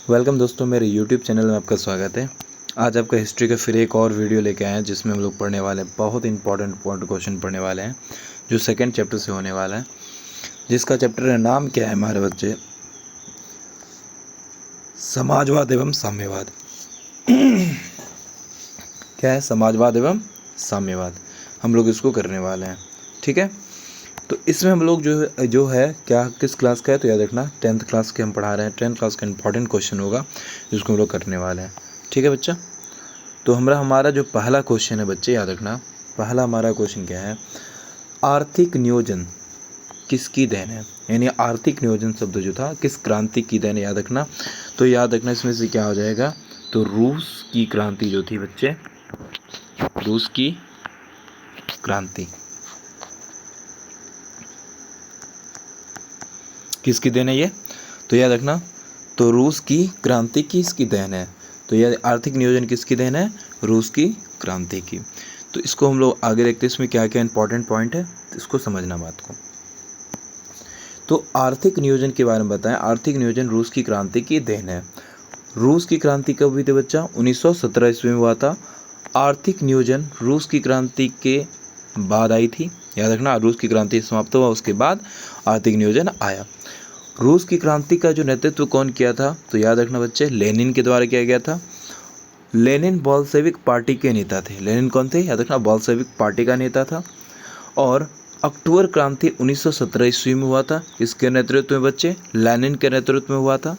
Welcome दोस्तों, मेरे YouTube channel में आपका स्वागत है। आज आपका हिस्ट्री का फिर एक और वीडियो लेके आए हैं जिसमें हम लोग पढ़ने वाले हैं, बहुत इंपॉर्टेंट क्वेश्चन पढ़ने वाले हैं जो सेकंड चैप्टर से होने वाला है, जिसका चैप्टर का नाम क्या है हमारे बच्चे? समाजवाद एवं साम्यवाद। क्या है? समाजवाद एवं साम्यवाद। हम लोग इसको करने वाले हैं, ठीक है। तो इसमें हम लोग जो है क्या किस क्लास का है तो याद रखना, 10th क्लास के हम पढ़ा रहे हैं। 10th क्लास का इंपॉर्टेंट क्वेश्चन होगा जिसको हम लोग करने वाले हैं, ठीक है बच्चा। तो हमारा जो पहला क्वेश्चन है बच्चे, याद रखना, पहला हमारा क्वेश्चन क्या है? आर्थिक नियोजन किसकी देन है? यानी आर्थिक नियोजन शब्द जो था किस क्रांति की देन है, याद रखना। तो याद रखना इसमें से क्या हो जाएगा, तो रूस की क्रांति जो थी बच्चे, रूस की क्रांति किसकी देन है ये? तो याद रखना, तो रूस की क्रांति किसकी देन है? तो यह आर्थिक नियोजन किसकी देन है? रूस की क्रांति की। तो इसको हम लोग आगे देखते हैं, इसमें क्या क्या इंपॉर्टेंट पॉइंट है, तो इसको समझना बात को। तो आर्थिक नियोजन के बारे में बताएं। आर्थिक नियोजन रूस की क्रांति की देन है। रूस की क्रांति कब हुई थी बच्चा? 1917 ईस्वी में हुआ था। आर्थिक नियोजन रूस की क्रांति के बाद आई थी। याद रखना, रूस की क्रांति समाप्त हुआ उसके बाद आर्थिक नियोजन आया। रूस की क्रांति का जो नेतृत्व कौन किया था? तो याद रखना बच्चे, लेनिन के द्वारा किया गया था। लेनिन बोल्शेविक पार्टी के नेता थे। लेनिन कौन थे? याद रखना, बोल्शेविक पार्टी का नेता था। और अक्टूबर क्रांति 1917 ईस्वी में हुआ था। किसके नेतृत्व में बच्चे? लेनिन के नेतृत्व में हुआ था।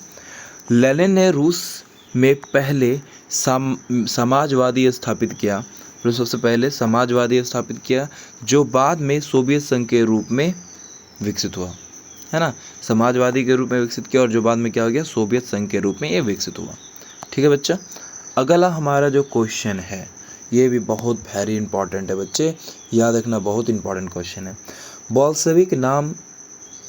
लेनिन ने रूस में पहले समाजवादी स्थापित किया। सबसे पहले समाजवादी स्थापित किया, जो बाद में सोवियत संघ के रूप में विकसित हुआ, है ना। समाजवादी के रूप में विकसित किया और जो बाद में क्या हो गया, सोवियत संघ के रूप में ये विकसित हुआ, ठीक है बच्चा। अगला हमारा जो क्वेश्चन है ये भी बहुत वेरी इंपॉर्टेंट है बच्चे, याद रखना, बहुत इंपॉर्टेंट क्वेश्चन है। बोल्शेविक नाम,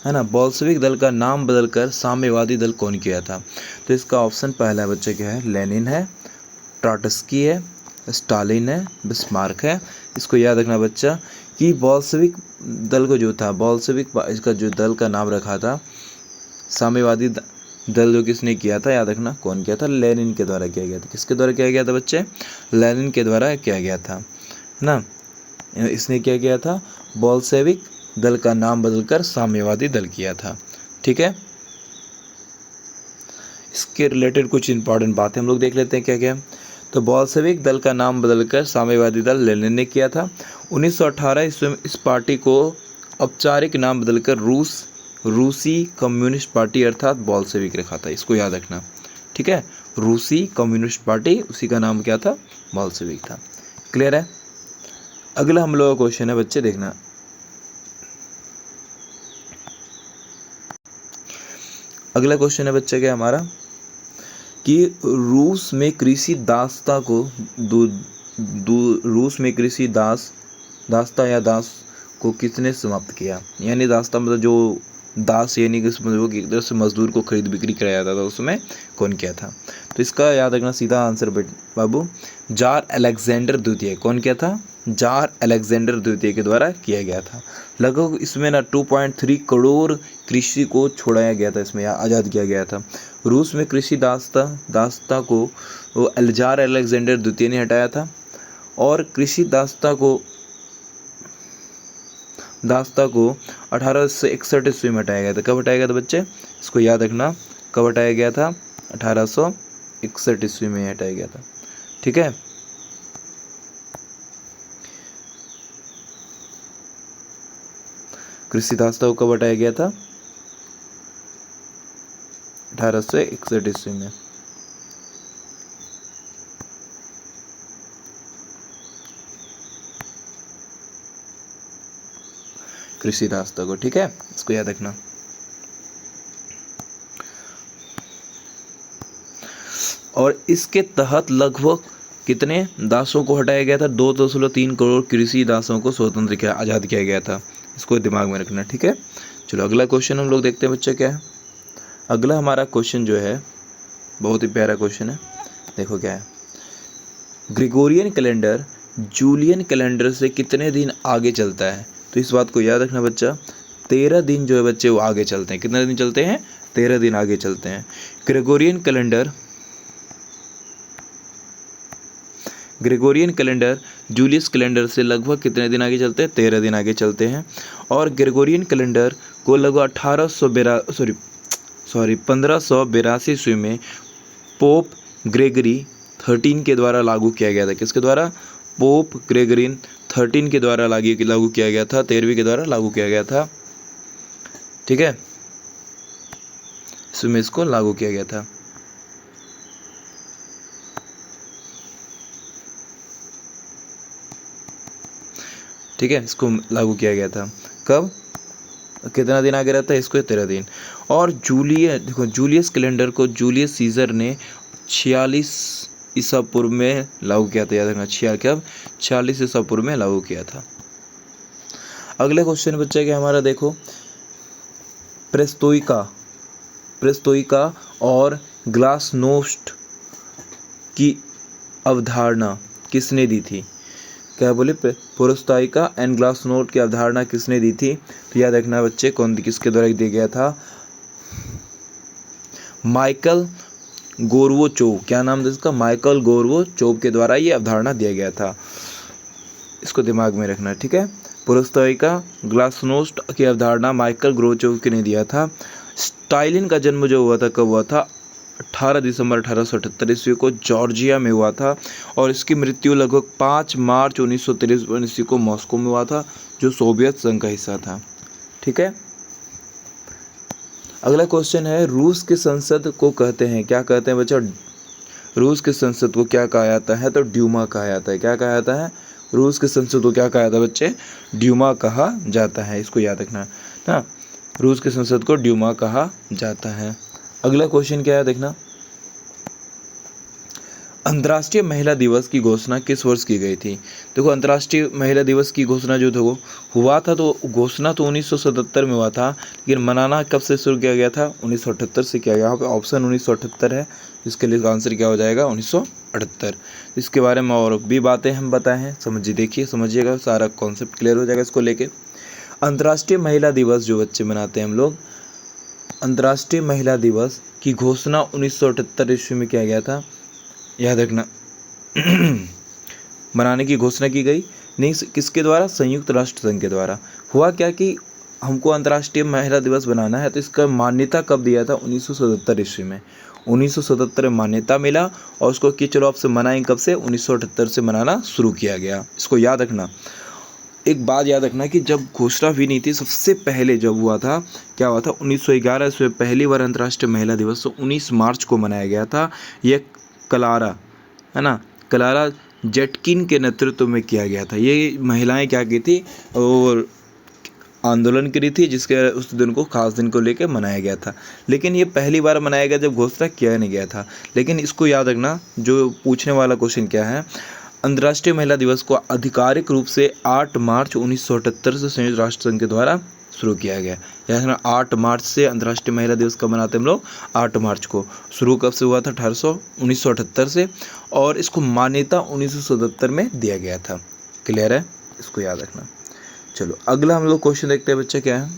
है ना, बोल्शेविक दल का नाम बदलकर साम्यवादी दल कौन किया था? तो इसका ऑप्शन पहला है बच्चे, क्या है? लेनिन है, ट्रॉट्स्की है, स्टालिन है, बिस्मार्क है। इसको याद रखना बच्चा कि बोल्शेविक दल को जो था, बोल्शेविक इसका जो दल का नाम रखा था, साम्यवादी दल जो किसने किया था, याद रखना कौन किया था? लेनिन के द्वारा किया गया था। किसके द्वारा किया गया था बच्चे? लेनिन के द्वारा किया गया था, है ना। इसने क्या किया था? बोल्शेविक दल का नाम बदलकर साम्यवादी दल किया था, ठीक है। इसके रिलेटेड कुछ इंपॉर्टेंट बातें हम लोग देख लेते हैं क्या क्या। तो बोल्शेविक दल का नाम बदलकर साम्यवादी दल लेनिन ने किया था। 1918 ईस्वी में इस पार्टी को औपचारिक नाम बदलकर रूसी कम्युनिस्ट पार्टी अर्थात बोल्शेविक रखा था। इसको याद रखना, ठीक है। रूसी कम्युनिस्ट पार्टी, उसी का नाम क्या था? बोल्शेविक था। क्लियर है। अगला हम लोग का क्वेश्चन है बच्चे, देखना। अगला क्वेश्चन है बच्चे क्या हमारा, कि रूस में कृषि दासता को रूस में कृषि दासता या दास को किसने समाप्त किया? यानी दासता मतलब जो दास, यानी कि वो एक तरह से मजदूर को खरीद बिक्री कराया जाता था, उसमें कौन किया था? तो इसका याद रखना सीधा आंसर बाबू, जार अलेक्जेंडर द्वितीय। कौन किया था? जार अलेक्जेंडर द्वितीय के द्वारा किया गया था। लगभग इसमें ना 2.3 करोड़ कृषि को छोड़ाया गया था, इसमें आज़ाद किया गया था। रूस में कृषि दासता को जार अलेक्जेंडर द्वितीय ने हटाया था। और कृषि दासता को 1861 ईस्वी में हटाया गया था। कब हटाया गया था बच्चे? इसको याद रखना, कब हटाया गया था? 1861 ईस्वी में हटाया गया था, ठीक है। कृषि दासता को कब हटाया गया था? 1861 ईस्वी में। कृषि दासता को, ठीक है, इसको याद रखना। और इसके तहत लगभग कितने दासों को हटाया गया था? 2.3 करोड़ कृषि दासों को स्वतंत्र किया, आज़ाद किया गया था। इसको दिमाग में रखना, ठीक है। चलो अगला क्वेश्चन हम लोग देखते हैं बच्चे क्या है। अगला हमारा क्वेश्चन जो है बहुत ही प्यारा क्वेश्चन है, देखो क्या है। ग्रेगोरियन कैलेंडर जूलियन कैलेंडर से कितने दिन आगे चलता है? तो इस बात को याद रखना बच्चा, 13 दिन जो है बच्चे वो आगे चलते हैं। कितने दिन चलते हैं? 13 दिन आगे चलते हैं। ग्रेगोरियन कैलेंडर जूलियस कैलेंडर से लगभग कितने दिन आगे चलते हैं? 13 दिन आगे चलते हैं। और ग्रेगोरियन कैलेंडर को लगभग 1582 ईस्वी में पोप ग्रेगरी 13 के द्वारा लागू किया गया था। किसके द्वारा? पोप ग्रेगरी 13 के द्वारा लागू किया गया था, 13वीं के द्वारा लागू किया गया था। ठीक है, इसमें इसको लागू किया गया था। ठीक है, इसको लागू किया गया था। कब? कितना दिन आगे रहता है इसको? 13 दिन। और जूलियस कैलेंडर को जूलियस सीजर ने 46 ईसा पूर्व में लागू किया था। याद रखना, 46 ईसा पूर्व में लागू किया था। अगले क्वेश्चन बच्चा क्या हमारा, देखो, प्रेस्टोइका और ग्लासनोस्ट की अवधारणा किसने दी थी? क्या बोले? पेरेस्ट्रोइका एंड ग्लासनोस्ट की अवधारणा किसने दी थी? तो याद रखना बच्चे, किसके द्वारा दिया गया था? Michael Gorbachev. क्या नाम था इसका? माइकल गोर्बाचोव के द्वारा ये अवधारणा दिया गया था। इसको दिमाग में रखना, ठीक है। पेरेस्ट्रोइका ग्लासनोस्ट की अवधारणा माइकल गोर्बाचोव ने दिया था। स्टालिन का जन्म जो हुआ था, कब हुआ था? 18 दिसंबर 1878 ईस्वी को जॉर्जिया में हुआ था। और इसकी मृत्यु लगभग 5 मार्च 1953 ईस्वी को मॉस्को में हुआ था, जो सोवियत संघ का हिस्सा था। ठीक है। अगला क्वेश्चन है, रूस की संसद को कहते हैं, क्या कहते हैं बच्चा? रूस की संसद को क्या कहा जाता है? तो ड्यूमा कहा जाता है। क्या कहा जाता है? रूस की संसद को क्या कहा जाता है बच्चे? ड्यूमा कहा जाता है। इसको याद रखना ना, रूस की संसद को ड्यूमा कहा जाता है। अगला क्वेश्चन क्या है, देखना, अंतर्राष्ट्रीय महिला दिवस की घोषणा किस वर्ष की गई थी? देखो, अंतर्राष्ट्रीय महिला दिवस की घोषणा जो था वो हुआ था, तो घोषणा तो 1977 में हुआ था, लेकिन मनाना कब से शुरू किया गया था? 1978 से किया गया। यहाँ पे ऑप्शन 1978 है, इसके लिए आंसर क्या हो जाएगा? 1978। इसके बारे में और भी बातें हम बताए हैं, समझिएगा, सारा कॉन्सेप्ट क्लियर हो जाएगा इसको लेके। अंतर्राष्ट्रीय महिला दिवस जो बच्चे मनाते हैं हम लोग, अंतर्राष्ट्रीय महिला दिवस की घोषणा 1978 ईस्वी में किया गया था। याद रखना मनाने की घोषणा की गई, नहीं किसके द्वारा? संयुक्त राष्ट्र संघ के द्वारा। हुआ क्या कि हमको अंतर्राष्ट्रीय महिला दिवस बनाना है, तो इसका मान्यता कब दिया था? 1977 ईस्वी में। 1977 में मान्यता मिला और उसको कि चलो आपसे मनाएं, कब से? 1978 से मनाना शुरू किया गया। इसको याद रखना। एक बात याद रखना कि जब घोषणा हुई नहीं थी, सबसे पहले जब हुआ था, क्या हुआ था? 1911 ईस्वी में पहली बार अंतर्राष्ट्रीय महिला दिवस तो 19 मार्च को मनाया गया था। ये क्लारा, है ना, क्लारा जेटकिन के नेतृत्व में किया गया था। ये महिलाएं क्या की थी? और आंदोलन करी थी, जिसके उस दिन को, खास दिन को लेकर मनाया गया था। लेकिन ये पहली बार मनाया गया जब घोषणा किया नहीं गया था। लेकिन इसको याद रखना, जो पूछने वाला क्वेश्चन क्या है, अंतर्राष्ट्रीय महिला दिवस को आधिकारिक रूप से 8 मार्च 1978 से संयुक्त राष्ट्र संघ के द्वारा शुरू किया गया। यानी 8 मार्च से अंतर्राष्ट्रीय महिला दिवस कब मनाते हैं हम लोग? 8 मार्च को। शुरू कब से हुआ था? 1978 से। और इसको मान्यता 1977 में दिया गया था। क्लियर है? इसको याद रखना। चलो अगला हम लोग क्वेश्चन देखते हैं बच्चे, क्या है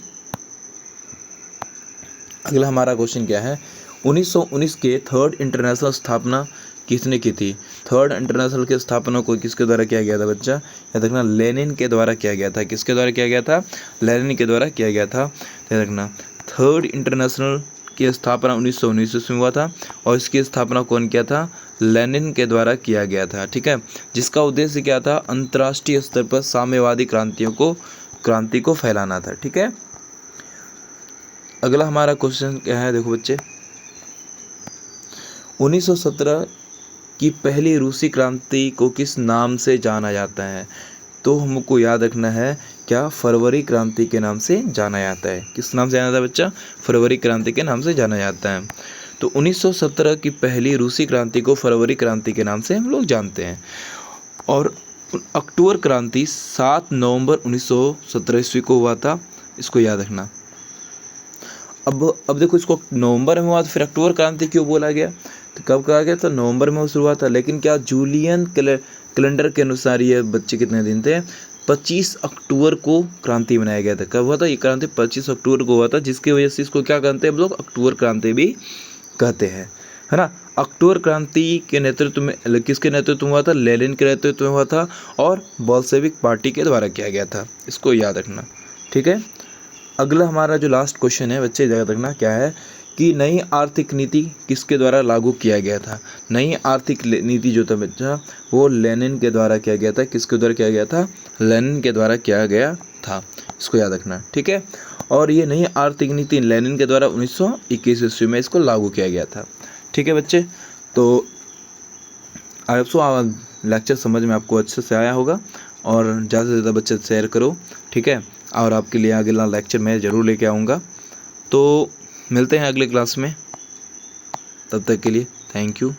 अगला हमारा क्वेश्चन क्या है? 1919 के थर्ड इंटरनेशनल स्थापना किसने की थी? थर्ड इंटरनेशनल की स्थापना को किसके द्वारा किया गया था बच्चा? याद रखना, लेनिन के द्वारा किया गया था। किसके द्वारा किया गया था? लेनिन के द्वारा किया गया था। याद रखना, थर्ड इंटरनेशनल की स्थापना 1919 में हुआ था और इसकी स्थापना कौन किया था? लेनिन के द्वारा किया गया था। ठीक है, जिसका उद्देश्य क्या था? अंतर्राष्ट्रीय स्तर पर साम्यवादी क्रांति को फैलाना था। ठीक है, अगला हमारा क्वेश्चन क्या है, देखो बच्चे, 1917 की पहली रूसी क्रांति को किस नाम से जाना जाता है? तो हमको याद रखना है, क्या? फरवरी क्रांति के नाम से जाना जाता है। किस नाम से जाना जाता है बच्चा? फरवरी क्रांति के नाम से जाना जाता है। तो 1917 की पहली रूसी क्रांति को फरवरी क्रांति के नाम से हम लोग जानते हैं। और अक्टूबर क्रांति 7 नवंबर 1917 ईस्वी को हुआ था। इसको याद रखना। अब देखो, इसको नवंबर में हुआ, तो फिर अक्टूबर क्रांति क्यों बोला गया? तो कब कहा गया? तो नवंबर में शुरू हुआ था। लेकिन क्या जूलियन कैलेंडर के अनुसार ये बच्चे कितने दिन थे? 25 अक्टूबर को क्रांति मनाया गया था। कब हुआ था ये क्रांति? 25 अक्टूबर को हुआ था, जिसकी वजह से इसको क्या कहते हैं हम लोग? अक्टूबर क्रांति भी कहते हैं, है ना। अक्टूबर क्रांति के नेतृत्व में किसके नेतृत्व में हुआ था? लेनिन के नेतृत्व में हुआ था और बोल्शेविक पार्टी के द्वारा किया गया था। इसको याद रखना, ठीक है। अगला हमारा जो लास्ट क्वेश्चन है बच्चे, याद रखना क्या है कि नई आर्थिक नीति किसके द्वारा लागू किया गया था? नई आर्थिक नीति जो था बच्चा, वो लेनिन के द्वारा किया गया था। किसके द्वारा किया गया था? लेनिन के द्वारा किया गया था। इसको याद रखना, ठीक है। और ये नई आर्थिक नीति लेनिन के द्वारा 1921 ईस्वी में इसको लागू किया गया था, ठीक है बच्चे। तो आई होप लेक्चर समझ में आपको अच्छे से आया होगा, और ज़्यादा से ज़्यादा बच्चे शेयर करो, ठीक है। और आपके लिए अगला लेक्चर मैं ज़रूर लेके आऊँगा। तो मिलते हैं अगले क्लास में, तब तक के लिए थैंक यू।